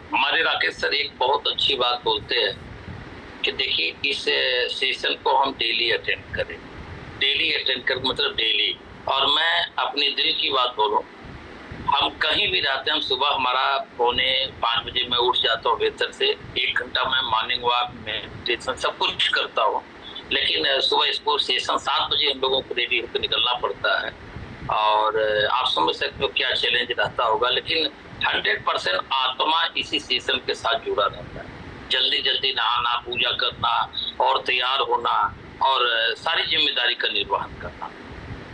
हमारे राकेश सर एक बहुत अच्छी बात बोलते हैं कि देखिए इस सेशन को हम डेली अटेंड करें। डेली अटेंड कर मतलब डेली। और मैं अपनी दिल की बात बोलूं, हम कहीं भी रहते हैं, हम सुबह हमारा 4:45 मैं उठ जाता हूँ बेहतर से। 1 घंटा मैं मॉर्निंग वॉक मेडिटेशन सब कुछ करता हूँ। लेकिन सुबह इसको सेशन 7 बजे हम लोगों को रेडी होकर निकलना पड़ता है। और आप समझ सकते हो क्या चैलेंज रहता होगा, लेकिन 100% आत्मा इसी सेशन के साथ जुड़ा रहता है। जल्दी जल्दी नहाना, पूजा करना और तैयार होना और सारी जिम्मेदारी का निर्वहन करना।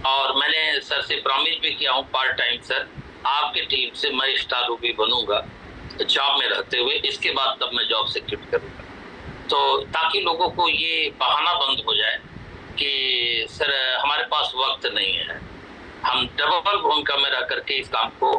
और मैंने सर से प्रॉमिस भी किया हूँ पार्ट टाइम सर, आपके टीम से मैं स्टार रूबी बनूंगा जॉब में रहते हुए। इसके बाद तब मैं जॉब से क्विट करूंगा, तो ताकि लोगों को ये बहाना बंद हो जाए कि सर हमारे पास वक्त नहीं है। हम डबल भूमिका में रह करके इस काम को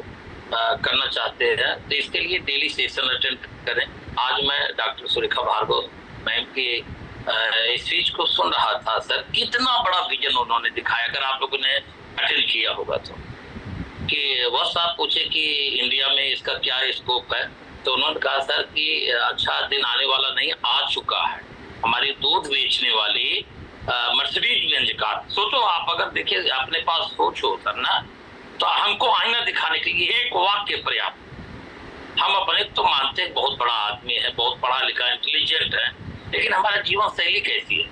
करना चाहते हैं, तो इसके लिए डेली सेशन अटेंड करें। आज मैं डॉक्टर सुरेखा भार्गव मैम के स्पीच को सुन रहा था सर, कितना बड़ा विजन उन्होंने दिखाया। अगर आप लोगों ने अटेंड किया होगा तो, कि वह साहब पूछे कि इंडिया में इसका क्या स्कोप है, तो उन्होंने कहा सर कि अच्छा दिन आने वाला नहीं, आ चुका है। हमारी दूध बेचने वाली मर्सिडीज बेंज कार, सोचो आप, अगर देखिए अपने पास सोच हो सर ना, तो हमको आईना दिखाने के लिए एक वाक्य पर्याप्त। हम अपने तो मानते हैं बहुत बड़ा आदमी है, बहुत पढ़ा लिखा इंटेलिजेंट है, लेकिन हमारा जीवन शैली कैसी है।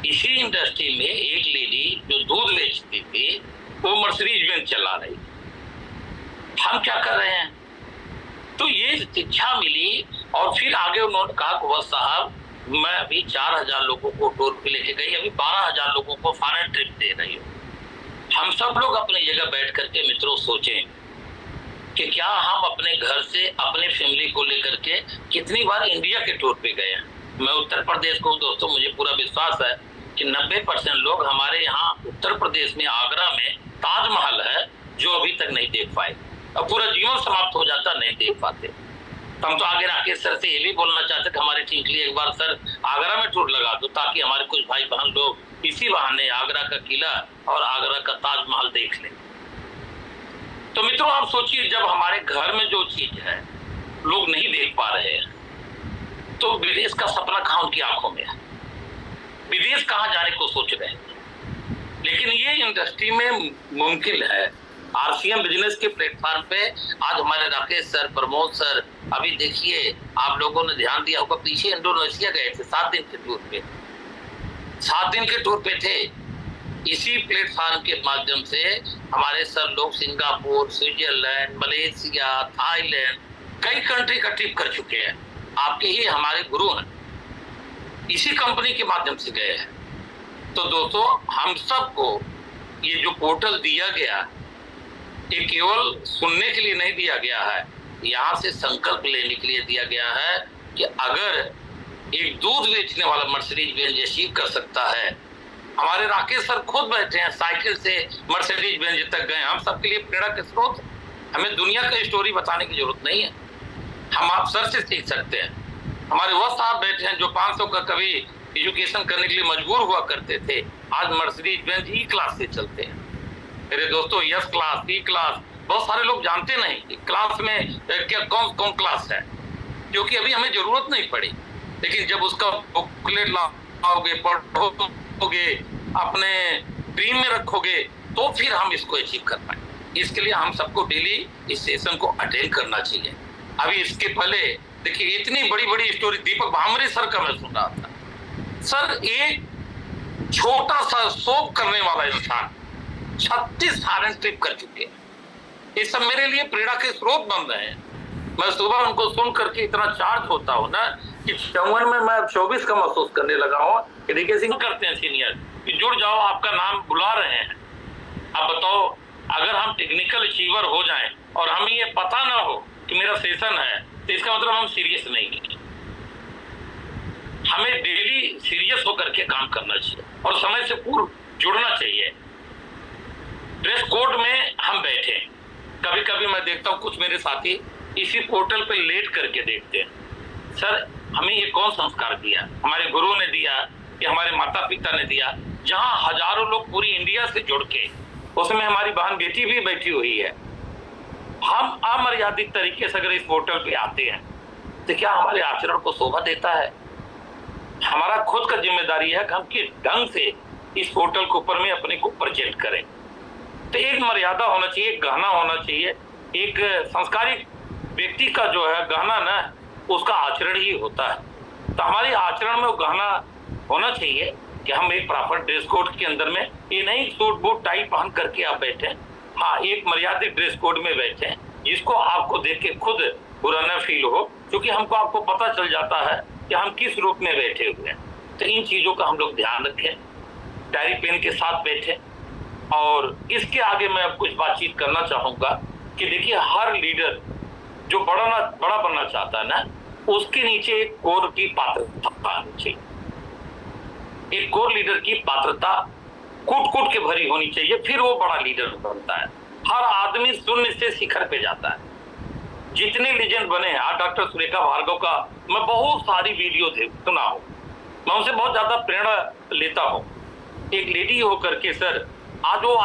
इसी इंडस्ट्री में एक लेडी जो दूध बेचती थी वो मर्सिडीज बेंज चला रही, हम क्या कर रहे हैं। तो ये शिक्षा मिली। और फिर आगे उन्होंने कहा कुंवर साहब मैं अभी 4000 लोगों को टूर पे लेके गई, अभी 12000 लोगों को फॉरेन ट्रिप दे रही हूँ। हम सब लोग अपनी जगह बैठ करके मित्रों सोचें कि क्या हम अपने घर से अपने फैमिली को लेकर के कितनी बार इंडिया के टूर पे गए हैं। मैं उत्तर प्रदेश को दोस्तों, मुझे पूरा विश्वास है कि 90% लोग हमारे यहाँ उत्तर प्रदेश में आगरा में ताजमहल है जो अभी तक नहीं देख पाए। अब पूरा जीवन समाप्त हो जाता, नहीं देख पाते। तो हम तो आगे राकेश सर से ये भी बोलना चाहते कि हमारी टीम के लिए एक बार सर आगरा में टूर लगा दो, ताकि हमारे कुछ भाई बहन लोग इसी बहाने आगरा का किला और आगरा का ताजमहल देख लें। तो मित्रों आप सोचिए, जब हमारे घर में जो चीज है लोग नहीं देख पा रहे हैं, तो विदेश का सपना कहाँ उनकी आंखों में है, विदेश कहाँ जाने को सोच रहे हैं। लेकिन ये इंडस्ट्री में मुमकिन है। आरसीएम बिजनेस के प्लेटफॉर्म पे आज हमारे राकेश सर, प्रमोद सर, अभी देखिए आप लोगों ने ध्यान दिया होगा, पीछे इंडोनेशिया गए थे 7 दिन के टूर पे, 7 दिन के टूर पे थे। इसी प्लेटफॉर्म के माध्यम से हमारे सर लोग सिंगापुर, स्विट्जरलैंड, मलेशिया, थाईलैंड, कई कंट्री का ट्रिप कर चुके हैं। आपके ही हमारे गुरु हैं, इसी कंपनी के माध्यम से गए हैं। तो दोस्तों हम सबको ये जो पोर्टल दिया गया, ये केवल सुनने के लिए नहीं दिया गया है, यहाँ से संकल्प लेने के लिए दिया गया है कि अगर एक दूध बेचने वाला मर्सिडीज बेंज अचीव कर सकता है। हमारे राकेश सर खुद बैठे हैं, साइकिल से मर्सिडीज बेंज तक गए। हम सबके लिए प्रेरणा के स्रोत, हमें दुनिया का स्टोरी बताने की जरूरत नहीं है, हम आप सर से सीख सकते हैं। हमारे वह साहब बैठे हैं जो 500 का कभी एजुकेशन करने के लिए मजबूर हुआ करते थे, आज मर्सिडीज बेंज ई क्लास से चलते हैं। मेरे दोस्तों एस क्लास, ई क्लास, बहुत सारे लोग जानते नहीं क्लास में क्या कौन कौन क्लास है, क्योंकि अभी हमें जरूरत नहीं पड़ी। लेकिन जब उसका बुकलेट लाओगे, पढ़ोगे, अपने ड्रीम में रखोगे, तो फिर हम इसको अचीव कर पाए। इसके लिए हम सबको डेली इस सेशन को अटेंड करना चाहिए। अभी इसके पहले देखिए इतनी बड़ी बड़ी स्टोरी दीपक भामरे सर का मैं सुन रहा था। सर एक छोटा सा शोक करने वाला इंसान 36 फॉरेन ट्रिप कर चुके हैं। ये सब मेरे लिए प्रेरणा के स्रोत बन रहे हैं। मैं सुबह उनको सुन करके इतना चार्ज होता हूँ ना कि 54 में मैं 24 का महसूस करने लगा हूँ। एजुकेशन करते हैं सीनियर कि जुड़ जाओ, आपका नाम बुला रहे हैं। अब बताओ, अगर हम टेक्निकल अचीवर हो जाएं और हमें ये पता ना हो कि मेरा सेशन है, तो इसका मतलब हम सीरियस नहीं है। हमें डेली सीरियस होकर के काम करना चाहिए और समय से पूर्व जुड़ना चाहिए। ड्रेस कोड में हम बैठे, कभी कभी मैं देखता हूँ कुछ मेरे साथी इसी पोर्टल पे लेट करके देखते हैं। सर हमें ये कौन संस्कार दिया, हमारे गुरु ने दिया या हमारे माता पिता ने दिया, जहां हजारों लोग पूरी इंडिया से जुड़ के, उसमें हमारी बहन बेटी भी बैठी हुई है। हम अमर्यादित तरीके से अगर इस पोर्टल पे आते हैं तो क्या हमारे आचरण को शोभा देता है? हमारा खुद का जिम्मेदारी है कि हम किस ढंग से इस पोर्टल के ऊपर में अपने को प्रेजेंट करें। तो एक मर्यादा होना चाहिए, एक गहना होना चाहिए। एक संस्कारिक व्यक्ति का जो है गहना ना, उसका आचरण ही होता है। तो हमारे आचरण में वो गहना होना चाहिए कि हम एक प्रॉपर ड्रेस कोड के अंदर में, ये नहीं सूट बूट टाई पहन करके आप बैठे, हाँ एक मर्यादित ड्रेस कोड में बैठे जिसको आपको देख के खुद बुरा न फील हो, क्योंकि हमको आपको पता चल जाता है कि हम किस रूप में बैठे हुए हैं। तो इन चीजों का हम लोग ध्यान रखें, डायरी पेन के साथ बैठे। और इसके आगे मैं अब कुछ बातचीत करना चाहूंगा कि देखिए, हर लीडर जो बड़ा बनना चाहता है ना, उसके नीचे एक कोर की पात्रता होनी चाहिए। एक कोर लीडर की पात्रता कूट के भरी होनी चाहिए, फिर वो बड़ा लीडर बनता है। हर आदमी शून्य से शिखर पे जाता है। जितने लीजेंड बने हैं, आज डॉक्टर सुरेखा भार्गव का मैं बहुत सारी वीडियो सुना हूं, मैं उनसे बहुत ज्यादा प्रेरणा लेता हूं। एक लेडी होकर के सर आज वो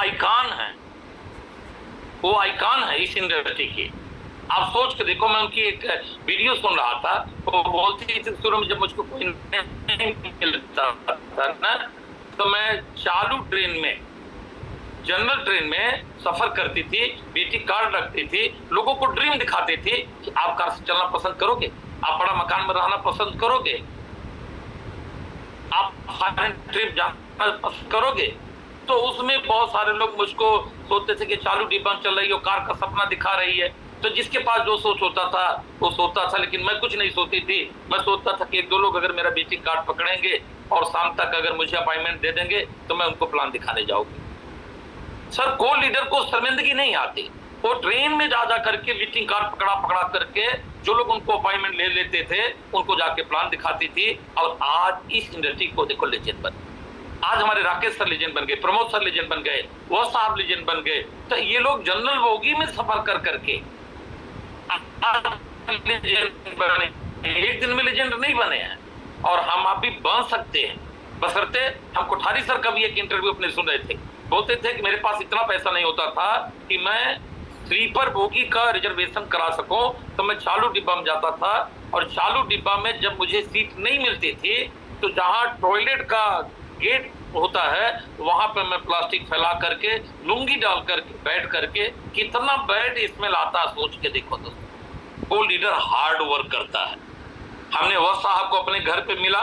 आइकॉन है इस इंडस्ट्री की। आप सोच के देखो, मैं उनकी एक वीडियो सुन रहा था, वो बोलती थी शुरू में जब मुझको कोई नहीं मिलता था ना, तो मैं चालू ट्रेन में, जनरल ट्रेन में सफर करती थी, बीटी कार्ड रखती थी, लोगों को ड्रीम दिखाती थी कि आप कार से चलना पसंद करोगे, आप बड़ा मकान में रहना पसंद करोगे, आप फॉरेन ट्रिप जाना पसंद करोगे। तो उसमें बहुत सारे लोग मुझको सोचते थे कि चालू डिब्बा में चल रही हो, कार का सपना दिखा रही है। तो जिसके पास जो सोच होता था वो सोचता था, लेकिन मैं कुछ नहीं सोचती थी। मैं सोचता था कि एक दो लोग अगर मेरा बीटी कार्ड पकड़ेंगे और शाम तक अगर मुझे अपॉइंटमेंट दे देंगे तो मैं उनको प्लान दिखाने जाऊंगी। सर, को लीडर को शर्मिंदगी नहीं आती। वो ट्रेन में जा करके विजिटिंग कार्ड पकड़ा करके जो लोग उनको अपॉइंटमेंट ले लेते थे, उनको जाके प्लान दिखाती थी। और आज इस इंडस्ट्री को देखो लेजेंड बन, आज हमारे राकेश सर लेजेंड बन गए, प्रमोद सर लेजेंड बन गए, वह साहब लेजेंड बन गए। तो ये लोग जनरल बोगी में सफर कर करके बने, एक दिन में लेजेंड नहीं बने हैं। और हम आप भी बन सकते हैं, बशर्ते हम कोठारी सर का भी एक इंटरव्यू अपने सुन रहे थे, बोलते थे कि मेरे पास इतना पैसा नहीं होता था कि मैं स्लीपर बोगी का रिजर्वेशन करा सकूं, तो मैं चालू डिब्बा में जाता था। और चालू डिब्बा में जब मुझे सीट नहीं मिलती थी तो जहां टॉयलेट का गेट होता है वहां पे मैं प्लास्टिक फैला करके, लुंगी डाल करके बैठ करके, कितना बैड स्मेल आता, सोच के देखो दोस्तों। वो लीडर हार्ड वर्क करता है। हमने वह साहब को अपने घर पे मिला,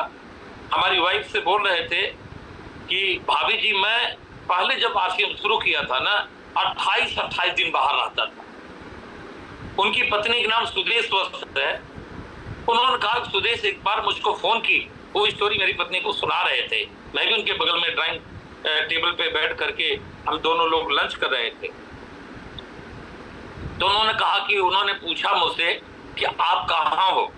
हमारी वाइफ से बोल रहे थे कि भाभी जी, मैं पहले जब आरसीएम शुरू किया था ना, 28 दिन बाहर रहता था। उनकी पत्नी का नाम सुदेश वस्त्र है। उन्होंने कहा सुदेश एक बार मुझको फोन की, वो स्टोरी मेरी पत्नी को सुना रहे थे, मैं भी उनके बगल में ड्राइंग टेबल पे बैठ करके हम दोनों लोग लंच कर रहे थे। तो उन्होंने कहा कि उन्होंने पूछा मुझसे कि आप कहाँ हो,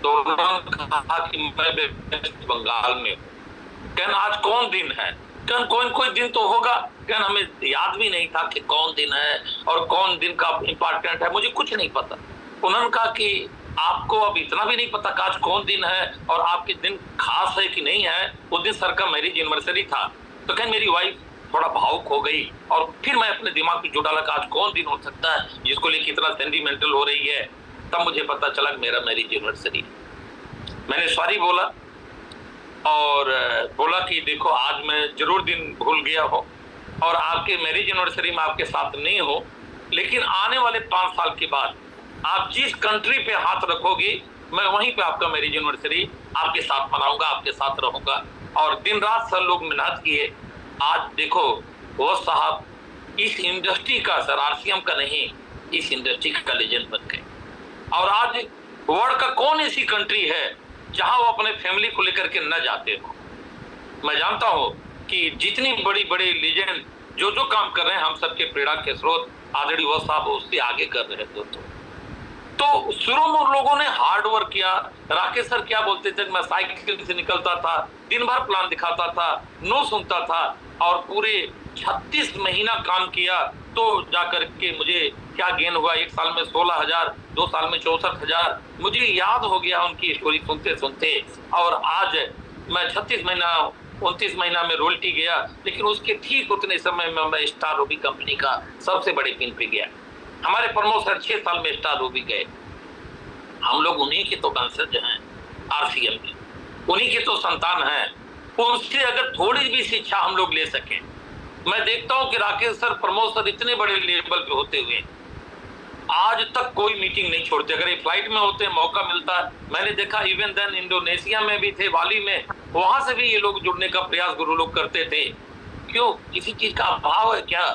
तो उन्होंने कहा कि मैं वेस्ट बंगाल में हूँ। कहना आज कौन दिन है? कहना कोई दिन तो होगा। कहना हमें याद भी नहीं था कि कौन दिन है और कौन दिन का इम्पोर्टेंट है, मुझे कुछ नहीं पता। उन्होंने कहा कि आपको अब इतना भी नहीं पता कि आज कौन दिन है और आपके दिन खास है कि नहीं है। उस दिन सर का मैरिज एनिवर्सरी था। तो कहना मेरी वाइफ थोड़ा भावुक हो गई और फिर मैं अपने दिमाग में जो डाला कि आज कौन दिन हो सकता है जिसको लेकर इतना सेंटिमेंटल हो रही है। तब मुझे पता चला कि मेरा मैरिज एनिवर्सरी। मैंने सॉरी बोला और बोला कि देखो आज मैं जरूर दिन भूल गया हो और आपके मैरिज एनिवर्सरी में आपके साथ नहीं हो, लेकिन आने वाले 5 साल के बाद आप जिस कंट्री पे हाथ रखोगे मैं वहीं पे आपका मैरिज एनिवर्सरी आपके साथ मनाऊंगा, आपके साथ रहूंगा। और दिन रात सर लोग मेहनत किए। आज देखो वो साहब इस इंडस्ट्री का, सर आरसीएम का नहीं, इस इंडस्ट्री का लेजेंड बन गए। और आज वर्ल्ड का कौन ऐसी कंट्री है जहां वो अपने फैमिली को लेकर के न जाते हो। मैं जानता हूं कि जितनी बड़ी बड़ी लीजेंड जो काम कर रहे हैं, हम सबके प्रेरणा के स्रोत आदरणीय वो साहब उससे आगे कर रहे थे। तो शुरू में उन लोगों ने हार्ड वर्क किया। राकेश सर क्या बोलते थे, मैं साइकिल से निकलता था, दिन भर प्लान दिखाता था, नो सुनता था और पूरे 36 महीना काम किया तो जाकर के मुझे क्या गेन हुआ। 1 साल में 16,000, 2 साल में 64,000। मुझे याद हो गया उनकी स्टोरी सुनते सुनते। और आज मैं 29 महीना में रोल्टी गया, लेकिन उसके ठीक उतने समय में मैं स्टार रूबी कंपनी का सबसे बड़े पिन पे गया। हमारे प्रमोद सर 6 साल में स्टार रूबी गए। हम लोग उन्हीं के तो वंशज हैं, आरसीएम के, उन्हीं के तो संतान हैं। उनसे अगर थोड़ी भी शिक्षा हम लोग ले सकें, मैं देखता हूं कि राकेश सर, प्रमोद सर इतने बड़े लेवल पे होते हुए आज तक कोई मीटिंग नहीं छोड़ते। अगर ये फ्लाइट में होते, मौका मिलता, मैंने देखा इवन देन इंडोनेशिया में भी थे, बाली में, वहां से भी ये लोग जुड़ने का प्रयास गुरु लोग करते थे। क्यों? किसी चीज का अभाव है क्या?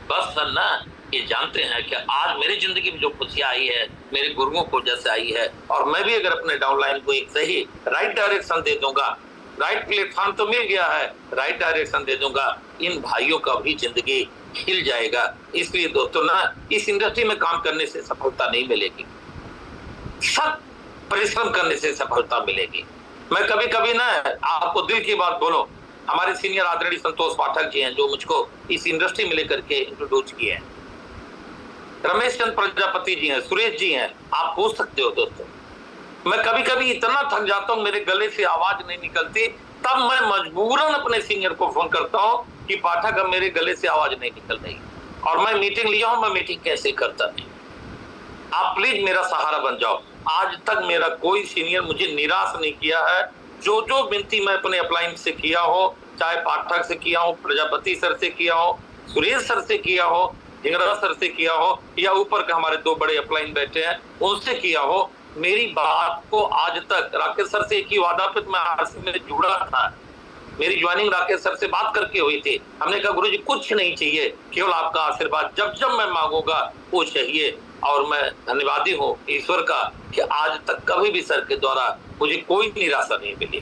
बस सर ना ये जानते हैं कि आज मेरी जिंदगी में जो खुशियां आई है, मेरे गुरुओं को जैसे आई है, और मैं भी अगर अपने डाउनलाइन को एक सही राइट डायरेक्शन दे दूंगा, राइट प्लेटफॉर्म तो मिल गया है, राइट डायरेक्शन दे दूंगा, इन भाइयों का भी जिंदगी खिल जाएगा। इसलिए दोस्तों ना, इस इंडस्ट्री में काम करने से सफलता नहीं मिलेगी, सख्त परिश्रम करने से सफलता मिलेगी। मैं कभी कभी ना आपको दिल की बात बोलूं, हमारे सीनियर आदरणीय संतोष पाठक जी हैं, जो मुझको इस इंडस्ट्री में लेकर के इंट्रोड्यूस किए हैं, रमेश चंद्र प्रजापति जी हैं, सुरेश जी हैं, आप पूछ सकते हो दोस्तों। मैं कभी कभी इतना थक जाता हूं, मेरे गले से आवाज नहीं निकलती, तब मैं मजबूरन अपने सीनियर को फोन करता हूं कि पाठक अब मेरे गले से आवाज नहीं निकल रही और मैं मीटिंग लिया हूं, मैं मीटिंग कैसे करता नहीं, आप प्लीज मेरा सहारा बन जाओ। आज तक मेरा कोई सीनियर मुझे निराश नहीं किया है। जो जो विनती मैं अपने अपलाइन से किया हो, चाहे पाठक से किया हो, प्रजापति सर से किया हो, सुरेश सर से किया हो, ढिंगरा सर से किया हो, या ऊपर के हमारे 2 बड़े अपलाइन बैठे हैं उनसे किया हो, मेरी बात को आज तक, राकेश सर से एक ही वादा पे मैं आरसी में जुड़ा था, मेरी ज्वाइनिंग राकेश सर से बात करके हुई थी। हमने कहा गुरुजी कुछ नहीं चाहिए, केवल आपका आशीर्वाद, जब जब मैं मांगूंगा वो चाहिए। और मैं धन्यवादी हूँ ईश्वर का कि आज तक कभी भी सर के द्वारा मुझे कोई निराशा नहीं मिली।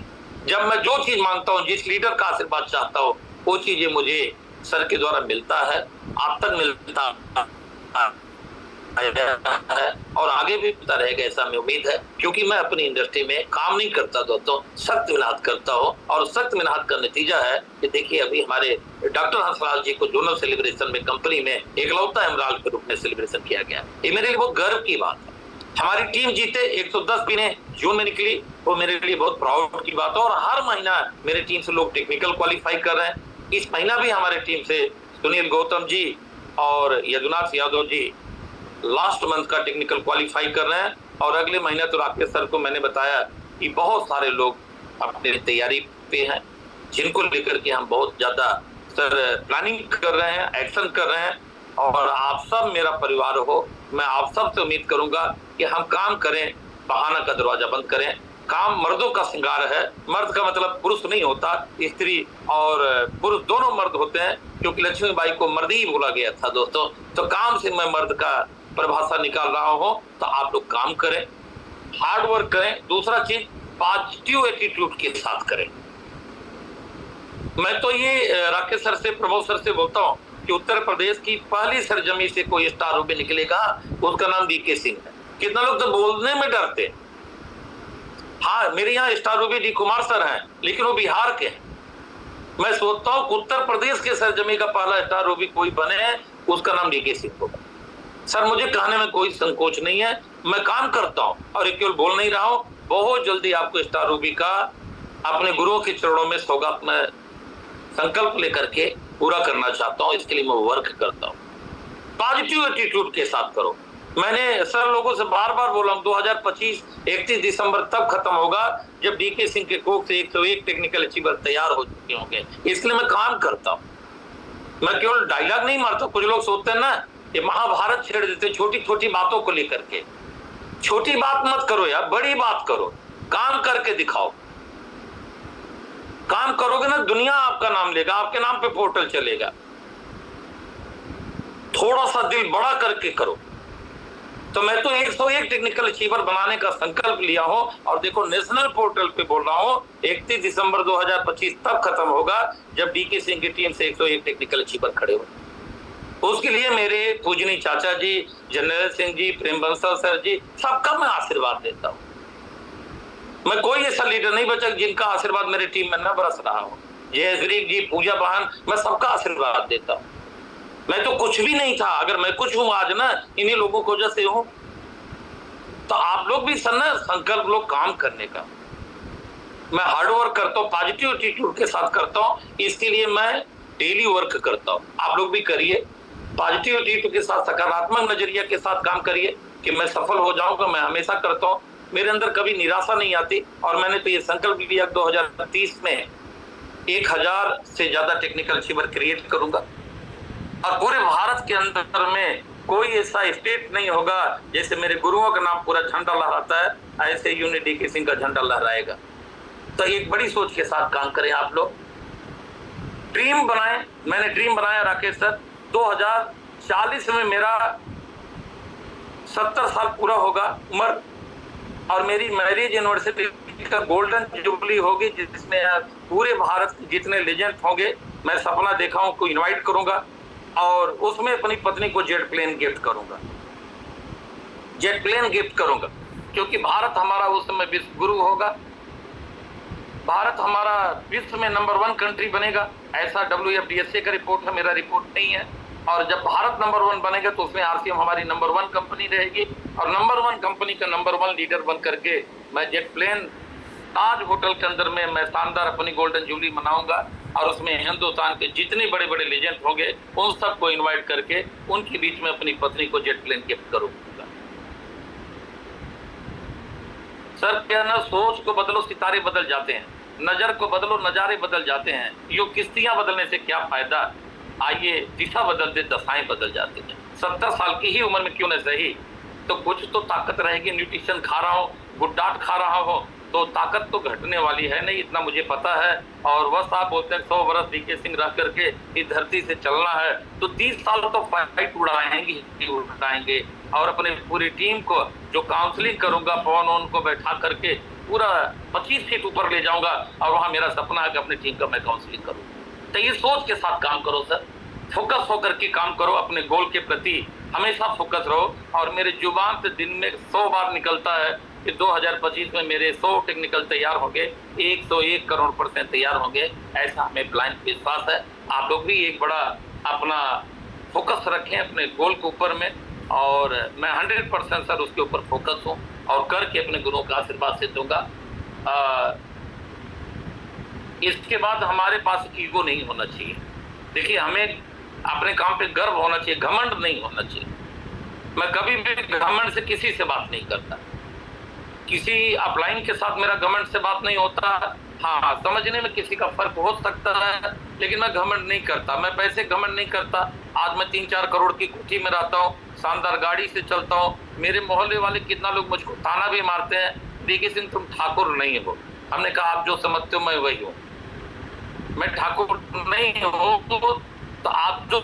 जब मैं जो चीज मांगता हूँ, जिस लीडर का आशीर्वाद चाहता हूँ, वो चीजें मुझे सर के द्वारा मिलता है, आप तक मिलता है और आगे भी मिलता रहेगा, ऐसा मैं उम्मीद है। क्योंकि मैं अपनी इंडस्ट्री में काम नहीं करता दोस्तों, सख्त मेहनत करता हूँ, और सख्त मेहनत का नतीजा है कि देखिए अभी हमारे डॉक्टर हंसराज जी को जोनल सेलिब्रेशन में कंपनी में एकलौता एमराल्ड के रूप में सेलिब्रेशन किया गया। ये मेरे लिए बहुत गर्व की बात है। हमारी टीम जीते, 110 पीने जून में निकली, वो मेरे लिए बहुत प्राउड की बात है। और हर महीना मेरे टीम से लोग टेक्निकल क्वालिफाई कर रहे हैं। इस महीना भी हमारे टीम से सुनील गौतम जी और यदुनाथ यादव जी लास्ट मंथ का टेक्निकल क्वालिफाई कर रहे हैं, और अगले महीने तो राकेश सर को मैंने बताया कि बहुत सारे लोग अपनी तैयारी पे हैं, जिनको लेकर के हम बहुत ज्यादा सर प्लानिंग कर रहे हैं, एक्शन कर रहे हैं। और आप सब मेरा परिवार हो, मैं आप सब से उम्मीद करूंगा कि हम काम करें, बहाना का दरवाजा बंद करें। काम मर्दों का श्रृंगार है, मर्द का मतलब पुरुष नहीं होता, स्त्री और पुरुष दोनों मर्द होते हैं, क्योंकि लक्ष्मीबाई को मर्द ही बोला गया था दोस्तों। तो काम से मैं मर्द का परिभाषा निकाल रहा हूं, तो आप लोग काम करें, हार्ड वर्क करें। दूसरा चीज, पॉजिटिव एटीट्यूड के साथ करें। मैं तो ये राकेश सर से, प्रमोद सर से बोलता हूं कि उत्तर प्रदेश की पहली सरजमी से कोई स्टार रूबी निकलेगा, उसका नाम डीके सिंह है। कितना लोग तो बोलने में डरते हैं। हाँ, मेरे यहाँ star Ruby D Kumar sir हैं, लेकिन वो बिहार के हैं। मैं सोचता हूँ उत्तर प्रदेश के सरजमी का पहला स्टार रूबी कोई बने, उसका नाम डीके सिंह होगा। सर मुझे कहने में कोई संकोच नहीं है, मैं काम करता हूं और एक केवल बोल नहीं रहा हूं। बहुत जल्दी आपको स्टार रूबी का अपने गुरुओं के चरणों में सौगात में संकल्प लेकर के पूरा करना चाहता हूं। इसके लिए मैं वर्क करता हूं। पॉजिटिव एटीट्यूड के साथ करो। मैंने सर लोगों से बार बार बोला हूं, 2025 31 दिसंबर तब खत्म होगा जब डीके सिंह के कोख से 101 टेक्निकल अचीवर तैयार हो चुके होंगे। इसलिए मैं काम करता हूं, मैं केवल डायलॉग नहीं मारता। कुछ लोग सोचते हैं ना, ये महाभारत छेड़ देते छोटी छोटी बातों को लेकर के। छोटी बात मत करो यार, बड़ी बात करो, काम करके दिखाओ। काम करोगे ना, दुनिया आपका नाम लेगा, आपके नाम पे पोर्टल चलेगा। थोड़ा सा दिल बड़ा करके करो। तो मैं तो 101 टेक्निकल अचीवर बनाने का संकल्प लिया हूं, और देखो नेशनल पोर्टल पे बोल रहा हूं 31 दिसंबर 2025 तब खत्म होगा जब डीके सिंह की टीम से 101 टेक्निकल अचीवर खड़े हो। उसके लिए मेरे पूजनीय चाचा जी, जनरल सिंह जी, प्रेम बंसल सर जी, सबका मैं आशीर्वाद देता हूं। मैं कोई ऐसा लीडर नहीं बचा जिनका आशीर्वाद मेरी टीम में न बरस रहा हो। जयश्री जी, पूजा बहन, मैं सबका आशीर्वाद देता हूं। मैं तो कुछ भी नहीं था, अगर मैं कुछ हूं आज ना, इन्हीं लोगों को वजह से हूं। तो आप लोग भी संकल्प लो काम करने का। मैं हार्ड वर्क करता हूं, पॉजिटिव एटीट्यूड के साथ करता हूं। इसके लिए मैं डेली वर्क करता हूं। आप लोग भी करिए, पॉजिटिविटी के साथ, सकारात्मक नजरिया के साथ काम करिए कि मैं सफल हो जाऊंगा। मैं हमेशा करता हूँ, मेरे अंदर कभी निराशा नहीं आती। और मैंने तो ये संकल्प लिया 2030 में 1000 से ज्यादा टेक्निकल अचीवर क्रिएट करूंगा और पूरे भारत के अंदर में कोई ऐसा स्टेट नहीं होगा जैसे मेरे गुरुओं का नाम पूरा झंडा लहराता है, ऐसे यूनिट डीके सिंह का झंडा लहराएगा। तो एक बड़ी सोच के साथ काम करें आप लोग, ड्रीम बनाएं। मैंने ड्रीम बनाया राकेश सर, 2040 में मेरा 70 साल पूरा होगा उम्र और मेरी मैरिज यूनिवर्सिटी का गोल्डन जुबली होगी, जिसमें पूरे भारत के जितने लेजेंड होंगे मैं सपना देखा हूं को इनवाइट करूंगा और उसमें अपनी पत्नी को जेट प्लेन गिफ्ट करूंगा, जेट प्लेन गिफ्ट करूंगा, क्योंकि भारत हमारा उस समय विश्व गुरु होगा। भारत हमारा विश्व में नंबर 1 कंट्री बनेगा, ऐसा WFDSA का रिपोर्ट है, मेरा रिपोर्ट नहीं है। और जब भारत नंबर 1 बनेगा तो उसमें RCM हमारी नंबर 1 कंपनी रहेगी और नंबर 1 कंपनी का नंबर 1 लीडर बन करके मैं जेट प्लेन ताज होटल के अंदर में मैं शानदार अपनी गोल्डन जुबली मनाऊंगा और उसमें हिंदुस्तान के जितने बड़े बड़े लेजेंड होंगे उन सबको इन्वाइट करके उनके बीच में अपनी पत्नी को जेट प्लेन गिफ्ट करूंगा। सर क्या ना, सोच को बदलो सितारे बदल जाते हैं, नजर को बदलो नजारे बदल जाते हैं, यो किश्तियां बदलने से क्या फायदा, आइए दिशा बदल दे दशाएं बदल जाती हैं। 70 साल की ही उम्र में क्यों न सही तो कुछ तो ताकत रहेगी। न्यूट्रिशन खा रहा हो, गुड्डाट खा रहा हो तो ताकत तो घटने वाली है नहीं, इतना मुझे पता है। और बस आप बोलते हैं 100 वर्ष डीके सिंह रह करके इस धरती से चलना है तो 30 साल तो फाइट उड़ाएंगे और अपने पूरी टीम को जो काउंसलिंग करूंगा पवन को बैठा करके पूरा 25 फीट ऊपर ले जाऊंगा और वहां मेरा सपना है कि अपनी टीम का मैं काउंसलिंग करूं। तो ये सोच के साथ काम करो सर, फोकस होकर के काम करो, अपने गोल के प्रति हमेशा फोकस रहो। और मेरे जुबान से दिन में 100 बार निकलता है कि 2025 में मेरे 100 टेक्निकल तैयार होंगे, 101 करोड़ % तैयार होंगे, ऐसा हमें ब्लाइंड विश्वास है। आप लोग भी एक बड़ा अपना फोकस रखें अपने गोल के ऊपर में और मैं 100% सर उसके ऊपर फोकस हूँ और करके अपने गुरुओं का आशीर्वाद से दूंगा। इसके बाद हमारे पास ईगो नहीं होना चाहिए। देखिए हमें अपने काम पे गर्व होना चाहिए, घमंड नहीं होना चाहिए। मैं कभी भी घमंड से किसी से बात नहीं करता, किसी अपलाइन के साथ मेरा घमंड से बात नहीं होता। हाँ, समझने में किसी का फर्क हो सकता है लेकिन मैं घमंड नहीं करता। मैं पैसे घमंड नहीं करता। आज मैं 3-4 करोड़ की कोठी में रहता हूँ, शानदार गाड़ी से चलता हूँ। मेरे मोहल्ले वाले कितना लोग मुझको ताना भी मारते हैं, डीके सिंह तुम ठाकुर नहीं हो। हमने कहा आप जो समझते हो मैं वही हूँ, मैं ठाकुर नहीं हूँ तो आप जो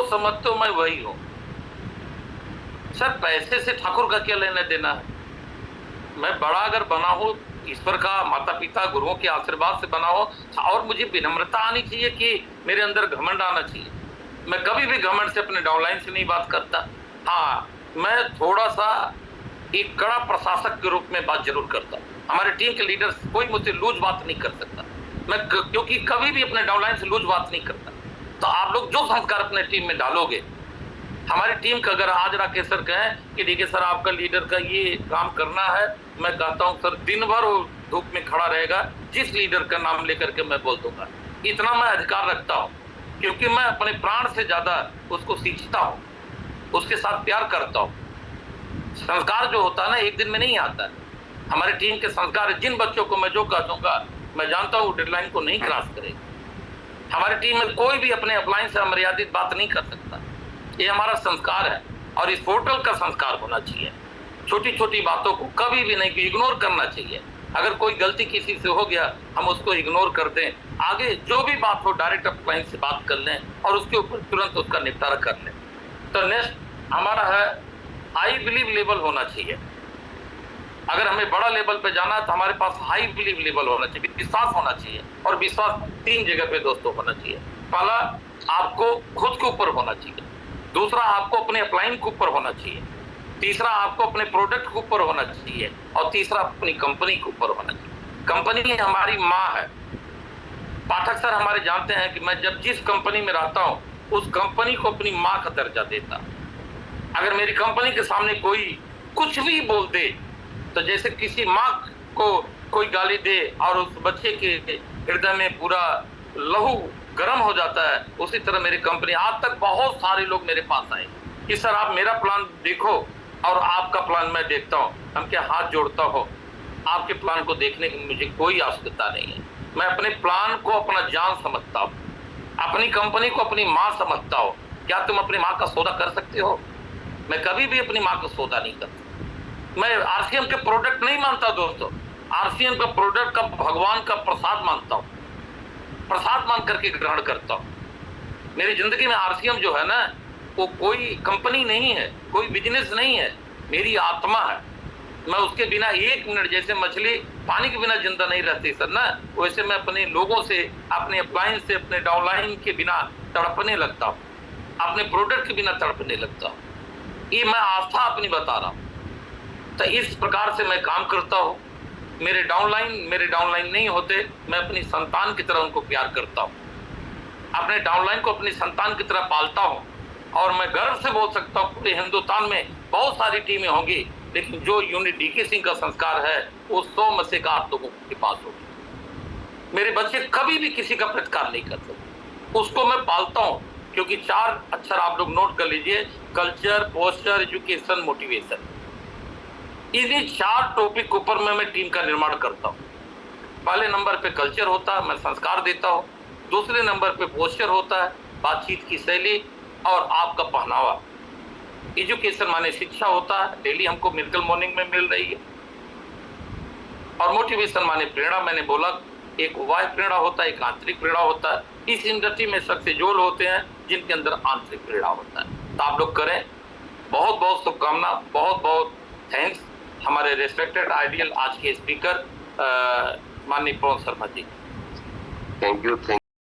समझते हो मैं वही हूँ। सर पैसे से ठाकुर का क्या लेना देना है? मैं बड़ा अगर बना हूँ ईश्वर का, माता पिता गुरुओं के आशीर्वाद से बना हो और मुझे विनम्रता आनी चाहिए कि मेरे अंदर घमंड आना चाहिए। मैं कभी भी घमंड से अपने डाउनलाइन से नहीं बात करता। हाँ, मैं थोड़ा सा एक कड़ा प्रशासक के रूप में बात जरूर करता हूँ। हमारे टीम के लीडर कोई मुझसे लूज बात नहीं कर सकता मैं, क्योंकि कभी भी अपने डाउनलाइन से लूज बात नहीं करता। तो आप लोग जो संस्कार अपने टीम में डालोगे, हमारी टीम का अगर आज राकेश सर कहें कि ठीक है सर आपका लीडर का ये काम करना है, मैं कहता हूं सर दिन भर वो धूप में खड़ा रहेगा, जिस लीडर का नाम लेकर के मैं बोल दूंगा। इतना मैं अधिकार रखता हूं क्योंकि मैं अपने प्राण से ज्यादा उसको सींचता हूं, उसके साथ प्यार करता हूं। संस्कार जो होता है ना एक दिन में नहीं आता है। हमारे टीम के संस्कार, जिन बच्चों को मैं जो कह दूंगा मैं जानता हूँ डेडलाइन को नहीं क्रॉस करेगा। हमारी टीम में कोई भी अपने अपलाइन से अमर्यादित बात नहीं कर सकता। ये हमारा संस्कार है और इस पोर्टल का संस्कार होना चाहिए। छोटी छोटी बातों को कभी भी नहीं इग्नोर करना चाहिए। अगर कोई गलती किसी से हो गया हम उसको इग्नोर कर दें, आगे जो भी बात हो डायरेक्ट अपलाइन से बात कर लें और उसके ऊपर तुरंत उसका निपटारा कर लें। तो नेक्स्ट हमारा है आई बिलीव लेवल होना चाहिए। अगर हमें बड़ा लेवल पे जाना है तो हमारे पास हाई बिलीव लेवल होना चाहिए, विश्वास होना चाहिए। और विश्वास 3 जगह पे दोस्तों होना चाहिए। पहला आपको खुद के ऊपर होना चाहिए, दूसरा आपको अपने अपलाइन के ऊपर होना चाहिए, तीसरा आपको अपने प्रोडक्ट के ऊपर होना चाहिए और तीसरा अपनी कंपनी के ऊपर होना चाहिए। कंपनी हमारी माँ है। पाठक सर हमारे जानते हैं कि मैं जब जिस कंपनी में रहता हूँ उस कंपनी को अपनी माँ का दर्जा देता। अगर मेरी कंपनी के सामने कोई कुछ भी बोल दे तो जैसे किसी माँ को कोई गाली दे और उस बच्चे के हृदय में पूरा लहू गर्म हो जाता है, उसी तरह मेरी कंपनी, आज तक बहुत सारे लोग मेरे पास आए कि सर आप मेरा प्लान देखो और आपका प्लान मैं देखता हूँ, हम क्या हाथ जोड़ता हो, आपके प्लान को देखने की मुझे कोई आवश्यकता नहीं है। मैं अपने प्लान को अपना जान समझता हूँ, अपनी कंपनी को अपनी माँ समझता हूँ। क्या तुम अपनी माँ का सौदा कर सकते हो? मैं कभी भी अपनी माँ का सौदा नहीं करता। मैं आरसीएम के प्रोडक्ट नहीं मानता दोस्तों, आरसीएम का प्रोडक्ट का भगवान का प्रसाद मानता हूँ, प्रसाद मान करके ग्रहण करता हूँ। मेरी जिंदगी में आरसीएम जो है ना, वो कोई कंपनी नहीं है, कोई बिजनेस नहीं है, मेरी आत्मा है। मैं उसके बिना एक मिनट, जैसे मछली पानी के बिना जिंदा नहीं रहती सर ना, वैसे मैं अपने लोगों से, अपने अप्लायंस से, अपने डाउनलाइन के बिना तड़पने लगता हूँ, अपने प्रोडक्ट के बिना तड़पने लगता हूँ। ये मैं आस्था अपनी बता रहा हूँ। तो इस प्रकार से मैं काम करता हूँ। मेरे डाउनलाइन नहीं होते, मैं अपनी संतान की तरह उनको प्यार करता हूँ, अपने डाउनलाइन को अपनी संतान की तरह पालता हूँ। और मैं गर्व से बोल सकता हूँ, पूरे हिंदुस्तान में बहुत सारी टीमें होंगी, लेकिन जो यूनिट डीके सिंह का संस्कार है वो 100 में से 8 लोगों के पास होगी। मेरे बच्चे कभी भी किसी का प्रतिकार नहीं करते, उसको मैं पालता हूँ। क्योंकि 4 अक्षर आप लोग नोट कर लीजिए, कल्चर, पोस्चर, एजुकेशन, मोटिवेशन। इन्हीं 4 टॉपिक के ऊपर मैं टीम का निर्माण करता हूँ। पहले नंबर पे कल्चर होता है, मैं संस्कार देता हूँ। दूसरे नंबर पे पोस्चर होता है, बातचीत की शैली और आपका पहनावा। एजुकेशन माने शिक्षा होता है, डेली हमको मिरेकल मॉर्निंग में मिल रही है। और मोटिवेशन माने प्रेरणा, मैंने बोला एक बाह्य प्रेरणा होता है, एक आंतरिक प्रेरणा होता है। इस इंडस्ट्री में सबसे जोल होते हैं जिनके अंदर आंतरिक प्रेरणा होता है। तो आप लोग करें। बहुत बहुत शुभकामना, बहुत बहुत थैंक्स हमारे रेस्पेक्टेड आइडियल आज के स्पीकर माननीय पवन शर्मा जी। Thank you.